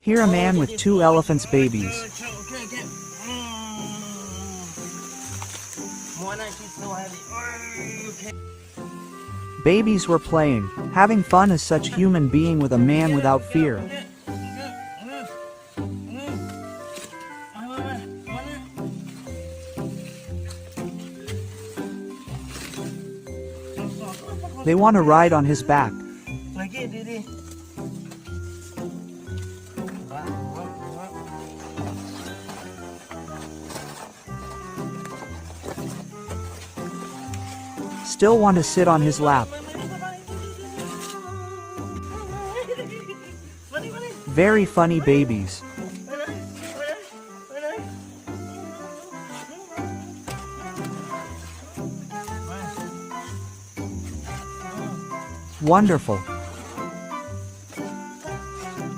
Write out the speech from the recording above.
Here a man with two elephants' babies. Babies were playing, having fun as such human being with a man without fear. They want to ride on his back. Still want to sit on his lap. Very funny babies. Wonderful.